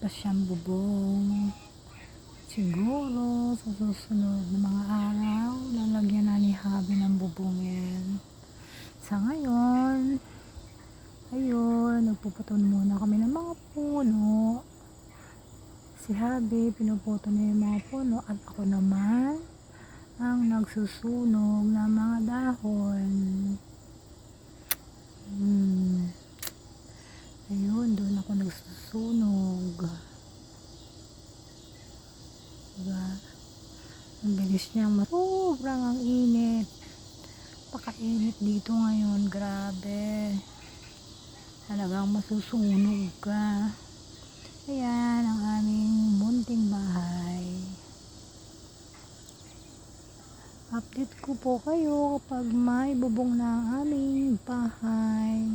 pa siyang bubong. Siguro sa susunod na mga araw lalagyan na ni Habi ng bubong yan. Sa ngayon, ayun, nagpuputol muna kami ng mga puno. Si Habi pinuputo niya yung mga puno at ako naman ang nagsusunog ng mga dahon. Ayun, doon ako nagsusunog. Diba? Ang bilis niyang sobrang ang init. Pakainit dito ngayon, grabe. Talagang masusunog ka. Ayan ang aming munting bahay. Update ko po kayo kapag may bubong na ang aming bahay.